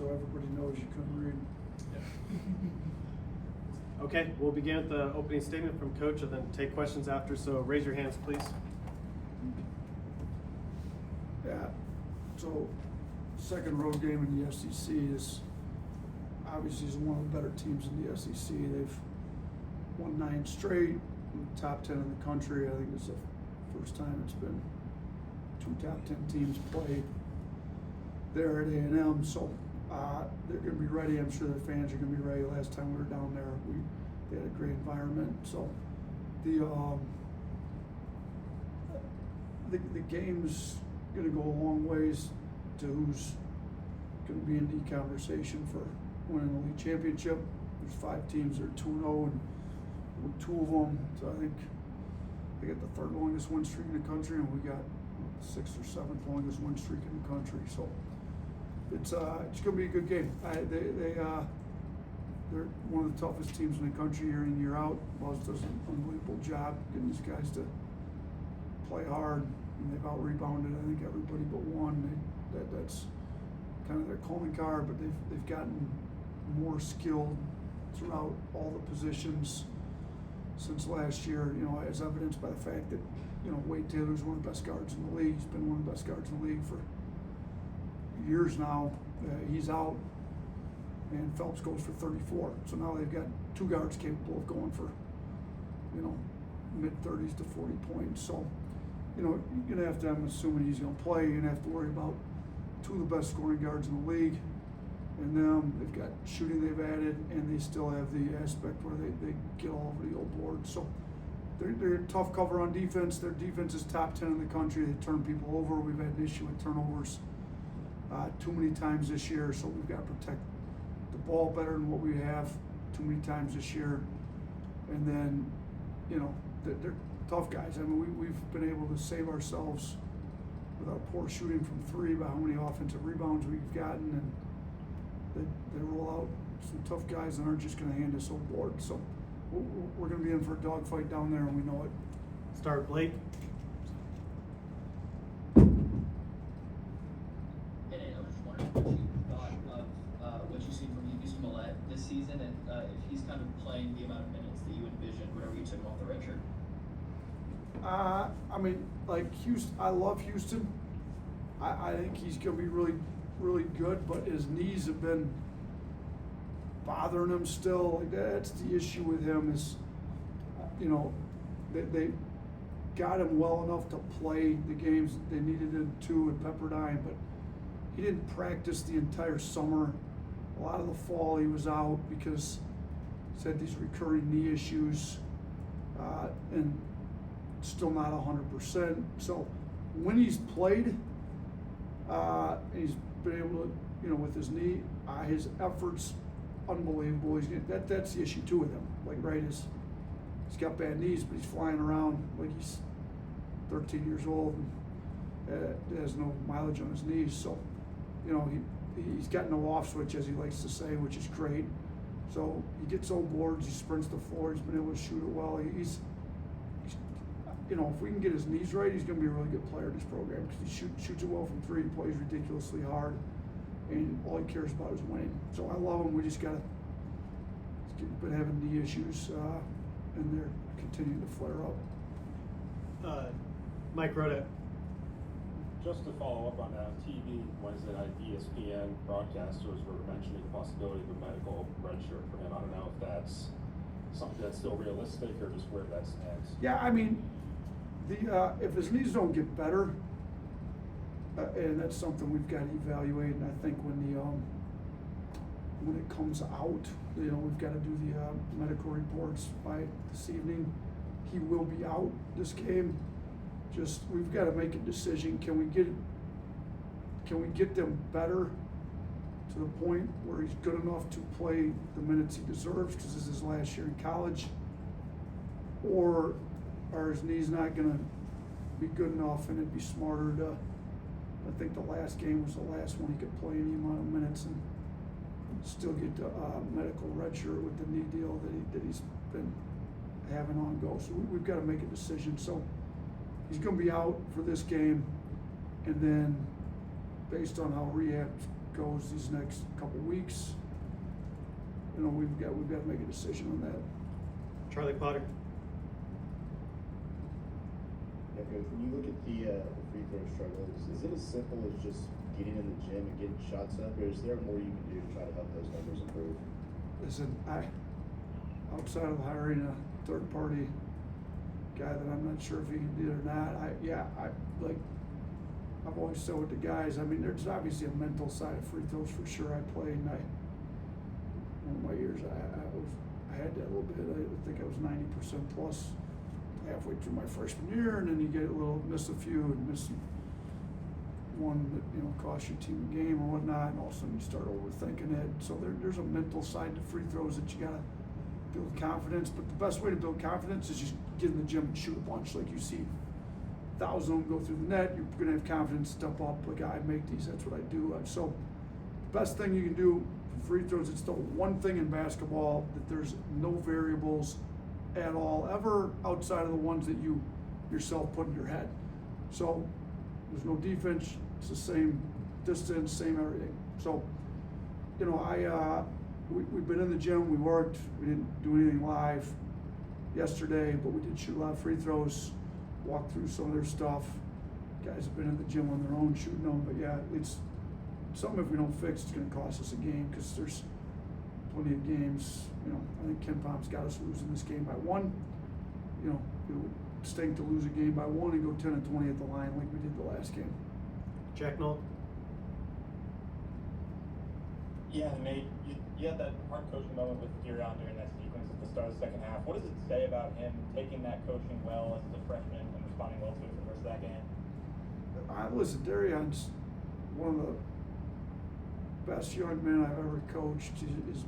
so everybody knows you couldn't read. Okay, we'll begin with the opening statement from Coach and then take questions after, so raise your hands, please. Yeah, so second road game in the SEC is obviously one of the better teams in the SEC. They've won 9 straight, top 10 in the country. I think it's the first time it's been 2 top 10 teams play there at A&M. So they're going to be ready. I'm sure their fans are going to be ready. Last time we were down there, they had a great environment. So the game's going to go a long ways to who's going to be in the conversation for winning the league championship. There's 5 teams that are 2-0, and we're 2 of them. So I think they got the 3rd longest win streak in the country, and we got the 6th or 7th longest win streak in the country. So it's going to be a good game. They're one of the toughest teams in the country year in, year out. Buzz does an unbelievable job getting these guys to play hard, and they've out-rebounded, I think, everybody but one. That's kind of their calling card, but they've gotten more skilled throughout all the positions since last year, as evidenced by the fact that, Wade Taylor's one of the best guards in the league. He's been one of the best guards in the league for years now. He's out, and Phelps goes for 34. So now they've got 2 guards capable of going for, mid-30s to 40 points. So, you're going to have to, I'm assuming he's going to play, you're going to have to worry about 2 of the best scoring guards in the league. And them, they've got shooting they've added, and they still have the aspect where they get all over the old board. So they're a tough cover on defense. Their defense is top 10 in the country. They turn people over. We've had an issue with turnovers too many times this year, so we've got to protect the ball better than what we have too many times this year. And then, they're tough guys. I mean, we've been able to save ourselves with our poor shooting from 3 by how many offensive rebounds we've gotten, and they roll out some tough guys that aren't just going to hand us old board. So we're going to be in for a dogfight down there, and we know it. Start Blake. Hey, I was just wondering what you thought of what you've seen from UBC Mallette this season, and if he's kind of playing the amount of minutes that you envisioned whenever you took him off the red shirt. I mean, like Houston, I love Houston. I think he's going to be really, really good, but his knees have been bothering him still. Like that's the issue with him is, they got him well enough to play the games they needed him to at Pepperdine, but he didn't practice the entire summer. A lot of the fall he was out because he's had these recurring knee issues, and still not 100%. So when he's played, he's been able to, with his knee, his efforts unbelievable. That's the issue too with him. Like, right, he's got bad knees, but he's flying around like he's 13 years old and has no mileage on his knees. So, he's got no off switch, as he likes to say, which is great. So he gets old boards, he sprints the floor, he's been able to shoot it well. He's if we can get his knees right, he's going to be a really good player in this program because he shoots it well from 3, he plays ridiculously hard, and all he cares about is winning. So I love him. We just got to, he's been having knee issues, and they're continuing to flare up. Mike Rodak. Just to follow up on that, on TV Wednesday night, ESPN broadcasters were mentioning the possibility of a medical red shirt for him. I don't know if that's something that's still realistic or just where that stands. Yeah, I mean, if his knees don't get better, and that's something we've got to evaluate. And I think when it comes out, we've got to do the medical reports by this evening. He will be out this game. Just we've got to make a decision. Can we get them better to the point where he's good enough to play the minutes he deserves because this is his last year in college, or are his knees not going to be good enough, and it'd be smarter to, I think the last game was the last one he could play any amount of minutes and still get the medical red shirt with the knee deal that he's been having on go. So we've got to make a decision. So he's going to be out for this game, and then based on how rehab goes these next couple weeks, you know, we've got to make a decision on that. Charlie Potter. Yeah, Coach, when you look at the free throw struggles, is it as simple as just getting in the gym and getting shots up, or is there more you can do to try to help those numbers improve? Listen, outside of hiring a third party guy that I'm not sure if he can do it or not, I've always said with the guys, I mean, there's obviously a mental side of free throws for sure. I played, and one of my years, I had that a little bit. I think I was 90% plus halfway through my freshman year, and then you get miss a few and miss one that, you know, costs your team a game or whatnot, and all of a sudden you start overthinking it. So there's a mental side to free throws that you gotta build confidence. But the best way to build confidence is just get in the gym and shoot a bunch. Like you see 1,000 of them go through the net, you're gonna have confidence, step up, like I make these, that's what I do. So the best thing you can do for free throws, it's the one thing in basketball that there's no variables at all, ever outside of the ones that you yourself put in your head. So there's no defense, it's the same distance, same everything. So, you know, we've been in the gym, we worked, we didn't do anything live yesterday, but we did shoot a lot of free throws, walk through some of their stuff. Guys have been in the gym on their own shooting them, but yeah, it's something if we don't fix, it's gonna cost us a game, because there's plenty of games, you know, I think Ken Pom's got us losing this game by 1. You know, it would stink to lose a game by 1 and go 10 and 20 at the line like we did the last game. Jack Knoll. Yeah, Nate, you had that hard coaching moment with Darion during that sequence at the start of the second half. What does it say about him taking that coaching well as a freshman and responding well to it for the rest of that game? Listen, Darion's one of the best young men I've ever coached. His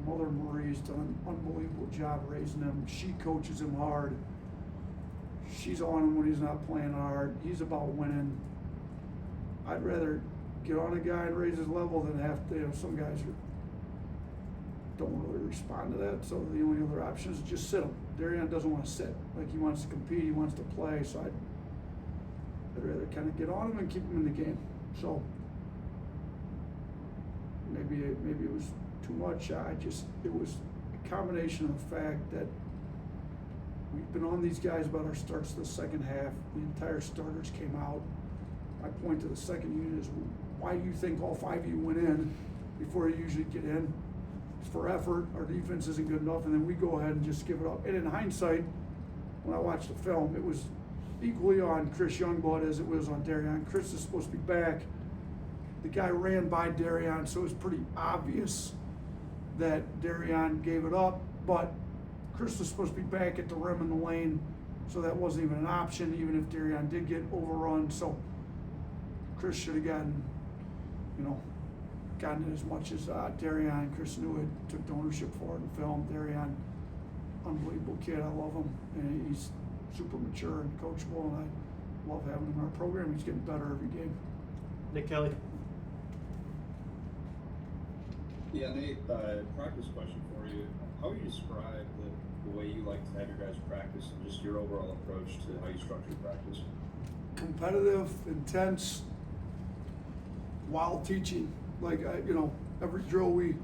mother Marie's done an unbelievable job raising him. She coaches him hard. She's on him when he's not playing hard. He's about winning. I'd rather get on a guy and raise his level than have to, you know, some guys don't really respond to that. So the only other option is just sit him. Darion doesn't want to sit. Like, he wants to compete, he wants to play. So I'd rather kind of get on him and keep him in the game. So maybe it was too much. It was a combination of the fact that we've been on these guys about our starts the second half. The entire starters came out. My point to the second unit is, why do you think all 5 of you went in before you usually get in? It's for effort. Our defense isn't good enough, and then we go ahead and just give it up. And in hindsight, when I watched the film, it was equally on Chris Youngblood as it was on Darion. Chris is supposed to be back. The guy ran by Darion, so it was pretty obvious that Darion gave it up, but Chris was supposed to be back at the rim in the lane, so that wasn't even an option, even if Darion did get overrun. So Chris should have gotten it as much as Darion. Chris knew it, took the ownership for it and filmed. Darion, unbelievable kid, I love him, and he's super mature and coachable, and I love having him in our program. He's getting better every game. Nick Kelly. Yeah, Nate, practice question for you. How would you describe the way you like to have your guys practice and just your overall approach to how you structure practice? Competitive, intense, while teaching. Like, every drill we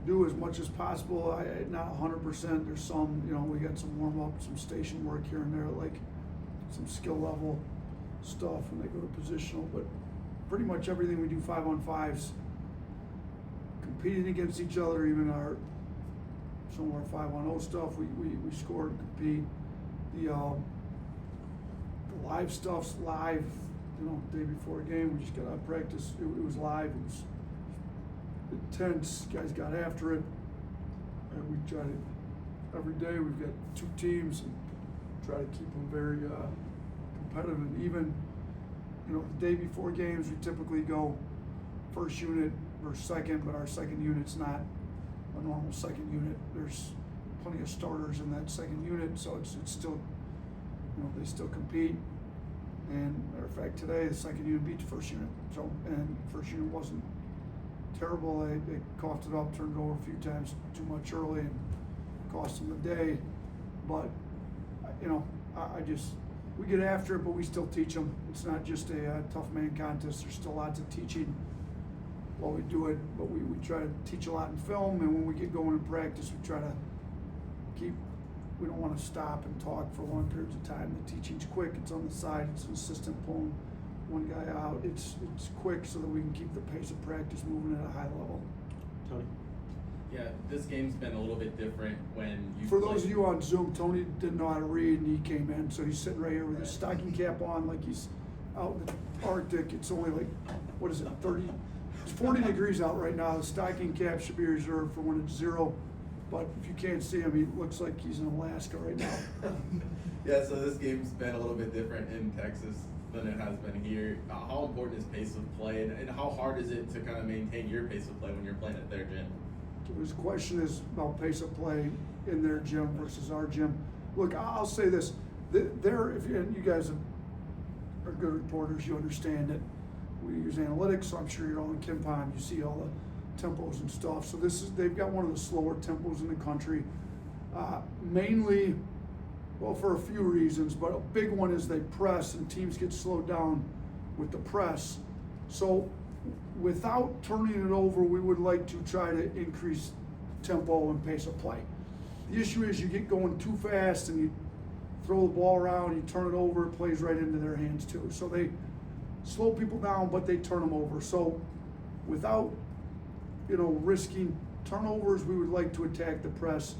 do as much as possible. Not 100%. There's some, we got some warm up, some station work here and there, like some skill level stuff when they go to positional. But pretty much everything we do 5-on-5s, competing against each other. Even some of our 5-on-0 stuff, we score and compete. The live stuff's live. Day before a game, we just got out of practice. It was live. It was intense. Guys got after it, and we try to every day. We've got 2 teams and try to keep them very competitive. And even the day before games, we typically go first unit versus second, but our second unit's not a normal second unit. There's plenty of starters in that second unit, so it's still, they still compete. And matter of fact, today the second unit beat the first unit. So, and first unit wasn't terrible. They coughed it up, turned it over a few times too much early, and cost them the day. But I just we get after it, but we still teach them. It's not just a tough man contest. There's still lots of teaching while we do it, but we try to teach a lot in film, and when we get going in practice, we try to we don't want to stop and talk for long periods of time. The teaching's quick, it's on the side, it's an assistant pulling one guy out. It's quick so that we can keep the pace of practice moving at a high level. Tony? Yeah, this game's been a little bit different when you For those of you on Zoom, Tony didn't know how to read and he came in, so he's sitting right here with his stocking cap on like he's out in the Arctic. It's only like, what is it, 40 degrees out right now. The stocking cap should be reserved for when it's 0. But if you can't see him, he looks like he's in Alaska right now. Yeah, so this game's been a little bit different in Texas than it has been here. How important is pace of play, and how hard is it to kind of maintain your pace of play when you're playing at their gym? His question is about pace of play in their gym versus our gym. Look, I'll say this: and you guys are good reporters, you understand that we use analytics. So I'm sure you're all in KenPom. You see all the tempos and stuff. So they've got one of the slower tempos in the country. Mainly, well, for a few reasons, but a big one is they press and teams get slowed down with the press. So without turning it over, we would like to try to increase tempo and pace of play. The issue is you get going too fast and you throw the ball around, you turn it over, it plays right into their hands too. So they slow people down, but they turn them over. So without risking turnovers, we would like to attack the press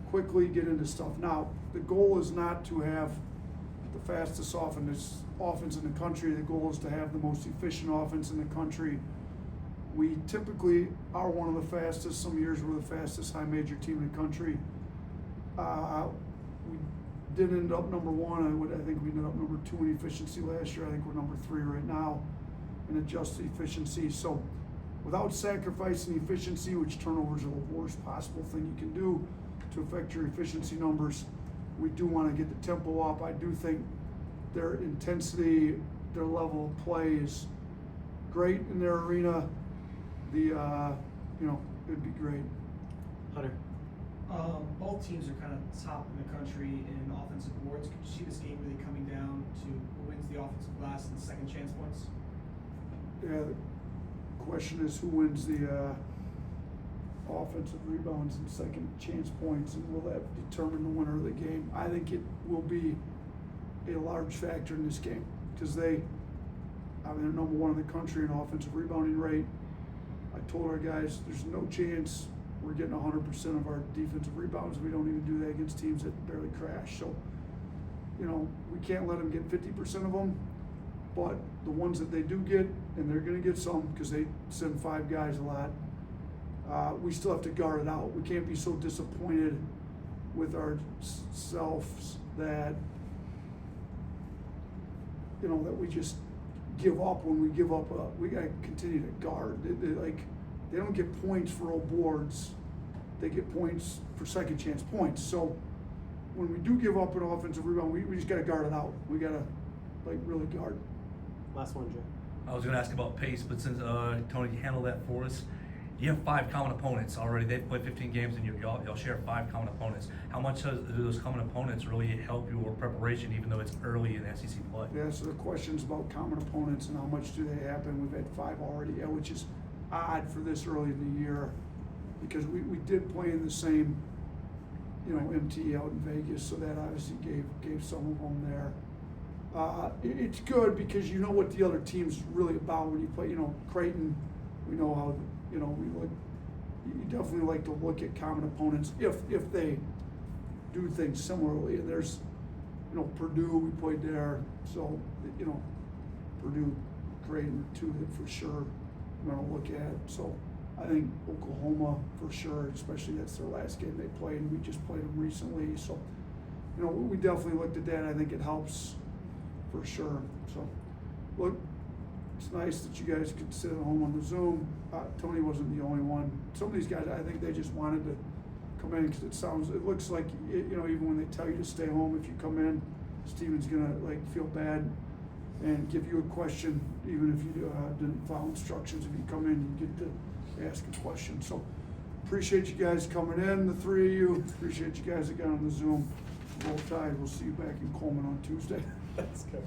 quickly, get into stuff. Now, the goal is not to have the fastest offense in the country. The goal is to have the most efficient offense in the country. We typically are one of the fastest. Some years we're the fastest high major team in the country. We did end up number 1. I think we ended up number 2 in efficiency last year. I think we're number 3 right now in adjusted efficiency. So without sacrificing efficiency, which turnovers are the worst possible thing you can do to affect your efficiency numbers, we do want to get the tempo up. I do think their intensity, their level of play is great in their arena. It'd be great. Hunter? Both teams are kind of top in the country in offensive boards. Could you see this game really coming down to who wins the offensive glass and second chance points? Yeah, the question is who wins the offensive rebounds and second chance points, and will that determine the winner of the game? I think it will be a large factor in this game because they're number 1 in the country in offensive rebounding rate. I told our guys there's no chance we're getting 100% of our defensive rebounds. We don't even do that against teams that barely crash. So, we can't let them get 50% of them, but the ones that they do get, and they're going to get some because they send 5 guys a lot, we still have to guard it out. We can't be so disappointed with ourselves that that we just give up when we give up. We got to continue to guard. They don't get points for all boards. They get points for second chance points. So when we do give up an offensive rebound, we just got to guard it out. We got to really guard. Last one, Joe. I was going to ask about pace, but since Tony, you handled that for us. You have 5 common opponents already. They've played 15 games, and y'all share 5 common opponents. How much do those common opponents really help your preparation, even though it's early in SEC play? Yeah, so the question's about common opponents and how much do they happen. We've had 5 already, which is odd for this early in the year because we did play in the same, MT out in Vegas, so that obviously gave some of them there. It's good because you know what the other team's really about when you play. Creighton, we know how. You definitely like to look at common opponents if they do things similarly. And there's, Purdue, we played there, so Purdue, Creighton, 2 that for sure we're going to look at. So I think Oklahoma for sure, especially that's their last game they played, and we just played them recently. So we definitely looked at that. I think it helps for sure. So look. It's nice that you guys could sit at home on the Zoom. Tony wasn't the only one. Some of these guys, I think they just wanted to come in because it looks like, even when they tell you to stay home, if you come in, Steven's gonna feel bad and give you a question, even if you didn't follow instructions. If you come in, you get to ask a question. So appreciate you guys coming in, the 3 of you. Appreciate you guys that got on the Zoom. Roll Tide. We'll see you back in Coleman on Tuesday. That's good.